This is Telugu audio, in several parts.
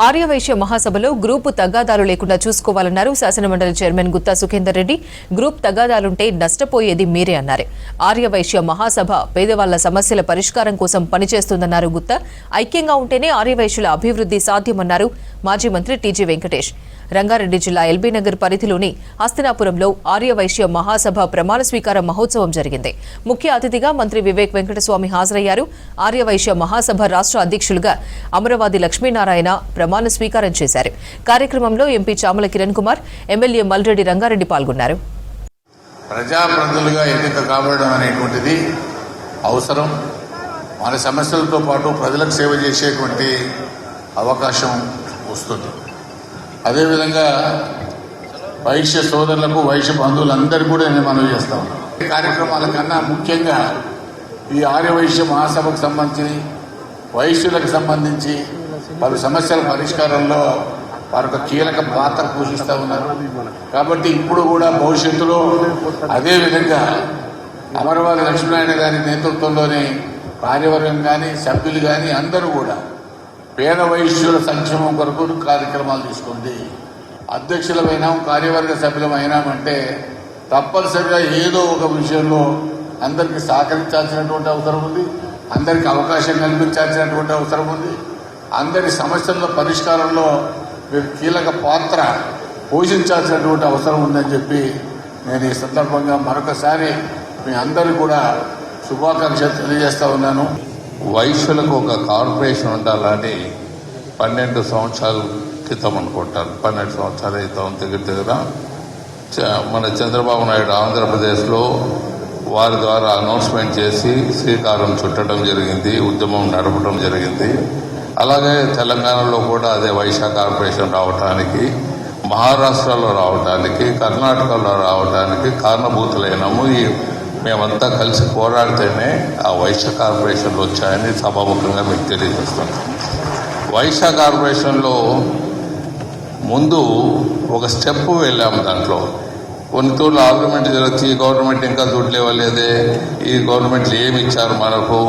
ఆర్యవైశ్య మహాసభలో గ్రూపు తగాదాలు లేకుండా చూసుకోవాలన్నారు శాసనమండలి చైర్మన్ గుత్తా సుఖేందర్ రెడ్డి. గ్రూప్ తగాదాలుంటే నష్టపోయేది మీరే అన్నారు. ఆర్యవైశ్య మహాసభ పేదవాళ్ల సమస్యల పరిష్కారం కోసం పనిచేస్తుందన్నారు గుత్తా. ఐక్యంగా ఉంటేనే ఆర్యవైశ్యుల అభివృద్ధి సాధ్యమన్నారు మాజీ మంత్రి టీజీ వెంకటేష్. రంగారెడ్డి జిల్లా ఎల్బీనగర్ పరిధిలోని హస్తినాపురంలో ఆర్యవైశ్య మహాసభ ప్రమాణ స్వీకార మహోత్సవం జరిగింది. ముఖ్య అతిథిగా మంత్రి వివేక్ వెంకటస్వామి హాజరయ్యారు. ఆర్యవైశ్య మహాసభ రాష్ట్ర అధ్యక్షులుగా అమరవాది లక్ష్మీనారాయణ ప్రమాణ స్వీకారం చేశారు. కార్యక్రమంలో ఎంపీ చామల కిరణ్ కుమార్, ఎమ్మెల్యే మల్రెడ్డి రంగారెడ్డి పాల్గొన్నారు. ప్రజాప్రతినిధులుగా ఎన్నిక కాబడడం అనేటువంటిది అవసరం. మన సమస్యలతో పాటు ప్రజలకు సేవ చేసేటువంటి అవకాశం వస్తుంది. అదేవిధంగా వైశ్య సోదరులకు వైశ్య బంధువులందరికీ కూడా నేను మనవి చేస్తా ఉన్నాను. ఈ కార్యక్రమాల కన్నా ముఖ్యంగా ఈ ఆర్యవైశ్య మహాసభకు సంబంధించి వైశ్యులకు సంబంధించి పలు సమస్యల పరిష్కారంలో వారు కీలక పాత్ర పోషిస్తూ ఉన్నారు. కాబట్టి ఇప్పుడు కూడా భవిష్యత్తులో అదేవిధంగా అమరవాది లక్ష్మీనారాయణ గారి నేతృత్వంలోని కార్యవర్గం కానీ సభ్యులు కానీ అందరూ కూడా పేద వైశ్యుల సంక్షేమం కొరకు కార్యక్రమాలు తీసుకుంది. అధ్యక్షులమైనాం, కార్యవర్గ సభ్యులమైనామంటే తప్పనిసరిగా ఏదో ఒక విషయంలో అందరికీ సహకరించాల్సినటువంటి అవసరం ఉంది, అందరికీ అవకాశం కల్పించాల్సినటువంటి అవసరం ఉంది, అందరి సమస్యల పరిష్కారంలో మీరు కీలక పాత్ర పోషించాల్సినటువంటి అవసరం ఉందని చెప్పి నేను ఈ సందర్భంగా మరొకసారి మీ అందరికీ కూడా శుభాకాంక్షలు తెలియజేస్తా ఉన్నాను. వైశ్యులకు ఒక కార్పొరేషన్ ఉండాలని 12 సంవత్సరాల క్రితం అనుకుంటాను, 12 సంవత్సరాల క్రితం దగ్గర మన చంద్రబాబు నాయుడు ఆంధ్రప్రదేశ్లో వారి ద్వారా అనౌన్స్మెంట్ చేసి శ్రీకారం చుట్టడం జరిగింది, ఉద్యమం నడపడం జరిగింది. అలాగే తెలంగాణలో కూడా అదే వైశ్య కార్పొరేషన్ రావడానికి, మహారాష్ట్రలో రావడానికి, కర్ణాటకలో రావడానికి కారణభూతులైనాము. మేమంతా కలిసి పోరాడితేనే ఆ వైశ్య కార్పొరేషన్లు వచ్చాయని సభాముఖంగా మీకు తెలియజేస్తున్నాం. వైశ్య కార్పొరేషన్లో ముందు ఒక స్టెప్ వెళ్ళాము. దాంట్లో కొన్ని తూర్లు ఆర్గ్యుమెంట్ జరుగుతుంది, ఈ గవర్నమెంట్ ఇంకా దుడ్లు ఇవ్వలేదే, ఈ గవర్నమెంట్లు ఏమి ఇచ్చారు మనకు,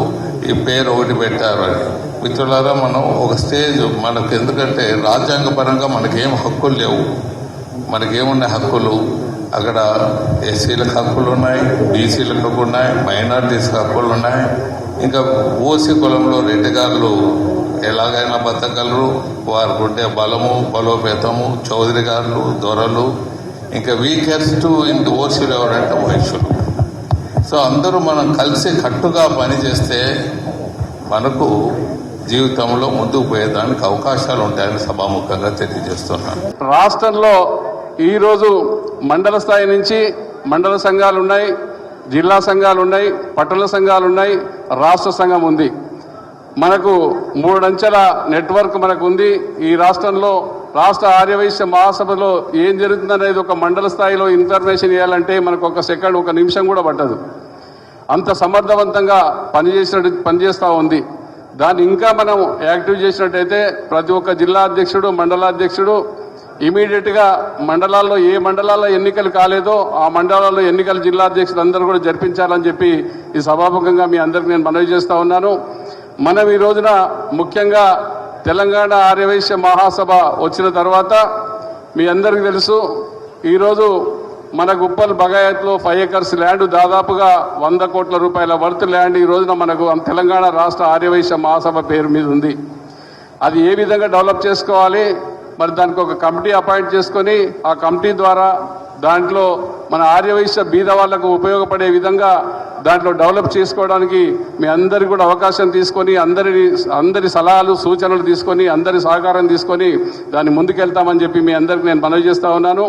ఈ పేరు ఒకటి పెట్టారు అని. మిత్రులారా, మనం ఒక స్టేజ్ మనకు, ఎందుకంటే రాజ్యాంగపరంగా మనకేం హక్కులు లేవు. మనకేమున్నాయి హక్కులు? అక్కడ ఎస్సీలకు హక్కులు ఉన్నాయి, బీసీలకు హక్కులు ఉన్నాయి, మైనార్టీస్కి హక్కులు ఉన్నాయి. ఇంకా ఓసీ కులంలో రెడ్డిగారులు ఎలాగైనా బతకగలరు, వారికి ఉండే బలము బలోపేతము, చౌదరి గారులు, దొరలు, ఇంకా వీకెస్ట్ ఇంక ఓసీలు ఎవరంటే వైశ్యులు. సో అందరూ మనం కలిసి కట్టుగా పనిచేస్తే మనకు జీవితంలో ముందుకు పోయేదానికి అవకాశాలు ఉంటాయని సభాముఖంగా తెలియజేస్తున్నాను. రాష్ట్రంలో ఈరోజు మండల స్థాయి నుంచి మండల సంఘాలు ఉన్నాయి, జిల్లా సంఘాలు ఉన్నాయి, పట్టణ సంఘాలు ఉన్నాయి, రాష్ట్ర సంఘం ఉంది. మనకు 3 అంచెల నెట్వర్క్ మనకు ఉంది. ఈ రాష్ట్రంలో రాష్ట్ర ఆర్యవైశ్య మహాసభలో ఏం జరుగుతుందనేది ఒక మండల స్థాయిలో ఇన్ఫర్మేషన్ ఇవ్వాలంటే మనకు ఒక సెకండ్, ఒక నిమిషం కూడా పట్టదు. అంత సమర్థవంతంగా పనిచేస్తూ ఉంది. దాన్ని ఇంకా మనం యాక్టివ్ చేసినట్టయితే ప్రతి ఒక్క జిల్లా అధ్యక్షుడు, మండలాధ్యక్షుడు ఇమీడియట్గా మండలాల్లో ఏ మండలాల్లో ఎన్నికలు కాలేదో ఆ మండలాల్లో ఎన్నికలు జిల్లా అధ్యక్షులు అందరూ కూడా జరిపించాలని చెప్పి ఈ సభాముఖంగా మీ అందరికీ నేను మనవి చేస్తూ ఉన్నాను. మనం ఈ రోజున ముఖ్యంగా తెలంగాణ ఆర్యవైశ్య మహాసభ వచ్చిన తర్వాత మీ అందరికీ తెలుసు, ఈరోజు మన గుప్పల్ బగాయత్లో 5 ఎకర్స్ ల్యాండ్, దాదాపుగా 100 కోట్ల రూపాయల వర్త్ ల్యాండ్ ఈ రోజున మనకు తెలంగాణ రాష్ట్ర ఆర్యవైశ్య మహాసభ పేరు మీద ఉంది. అది ఏ విధంగా డెవలప్ చేసుకోవాలి, మరి దానికి ఒక కమిటీ అపాయింట్ చేసుకొని ఆ కమిటీ ద్వారా దాంట్లో మన ఆర్యవైశ్య బీద వాళ్లకు ఉపయోగపడే విధంగా దాంట్లో డెవలప్ చేసుకోవడానికి మీ అందరికీ కూడా అవకాశం తీసుకొని అందరి సలహాలు సూచనలు తీసుకొని అందరి సహకారం తీసుకొని దాన్ని ముందుకెళ్తామని చెప్పి మీ అందరికీ నేను మనవి చేస్తా ఉన్నాను.